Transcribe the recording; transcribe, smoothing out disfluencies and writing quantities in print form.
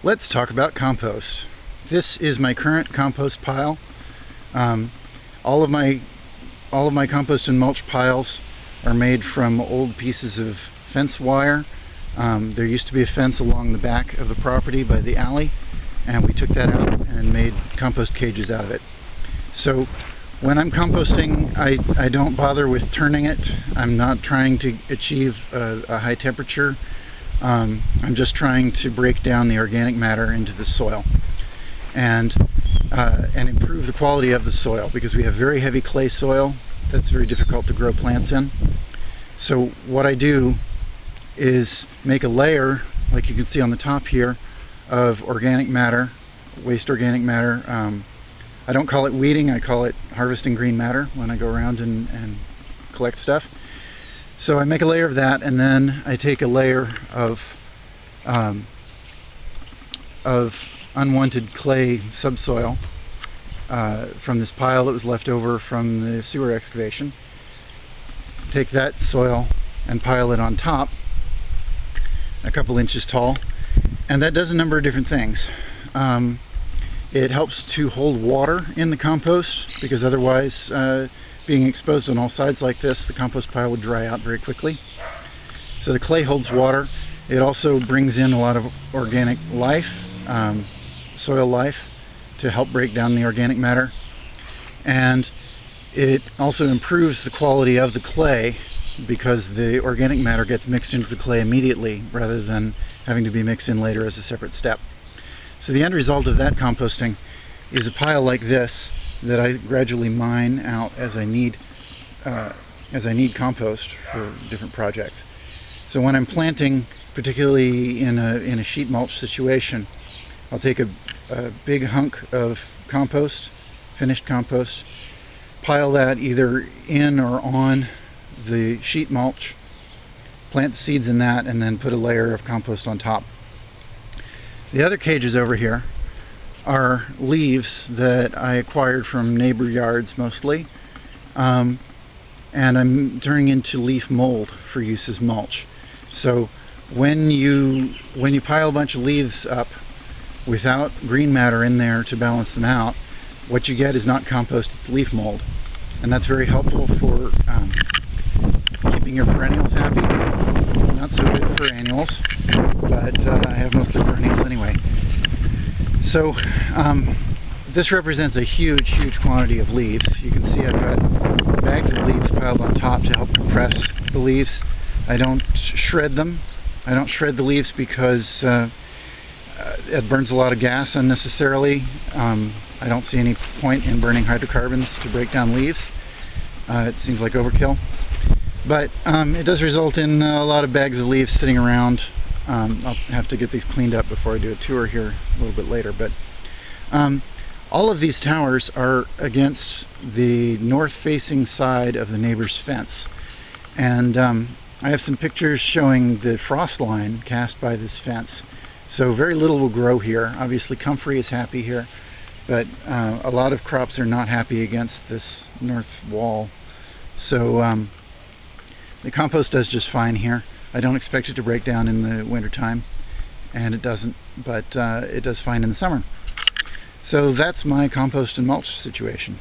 Let's talk about compost. This is my current compost pile. All of my compost and mulch piles are made from old pieces of fence wire. There used to be a fence along the back of the property by the alley, and we took that out and made compost cages out of it. So when I'm composting, I don't bother with turning it. I'm not trying to achieve a high temperature. I'm just trying to break down the organic matter into the soil and improve the quality of the soil, because we have very heavy clay soil that's very difficult to grow plants in. So what I do is make a layer, like you can see on the top here, of organic matter, waste organic matter. I don't call it weeding, I call it harvesting green matter when I go around and collect stuff. So I make a layer of that, and then I take a layer of unwanted clay subsoil from this pile that was left over from the sewer excavation. Take that soil and pile it on top, a couple inches tall, and that does a number of different things. It helps to hold water in the compost, because otherwise, being exposed on all sides like this, the compost pile would dry out very quickly. So the clay holds water. It also brings in a lot of organic life, soil life, to help break down the organic matter. And it also improves the quality of the clay, because the organic matter gets mixed into the clay immediately rather than having to be mixed in later as a separate step. So the end result of that composting is a pile like this that I gradually mine out as I need compost for different projects. So when I'm planting, particularly in a sheet mulch situation, I'll take a big hunk of compost, finished compost, pile that either in or on the sheet mulch, plant the seeds in that, and then put a layer of compost on top. The other cages over here are leaves that I acquired from neighbor yards mostly, and I'm turning into leaf mold for use as mulch. So when you pile a bunch of leaves up without green matter in there to balance them out, what you get is not compost, it's leaf mold, and that's very helpful for keeping your perennials happy. Not so good for annuals, but I have mostly perennials anyway. So this represents a huge quantity of leaves. You can see I've got bags of leaves piled on top to help compress the leaves. I don't shred them. I don't shred the leaves because it burns a lot of gas unnecessarily. I don't see any point in burning hydrocarbons to break down leaves. It seems like overkill. But it does result in a lot of bags of leaves sitting around. I'll have to get these cleaned up before I do a tour here a little bit later. But all of these towers are against the north-facing side of the neighbor's fence. And I have some pictures showing the frost line cast by this fence. So very little will grow here. Obviously comfrey is happy here, but a lot of crops are not happy against this north wall. So the compost does just fine here. I don't expect it to break down in the winter time, and it doesn't, but it does fine in the summer. So that's my compost and mulch situation.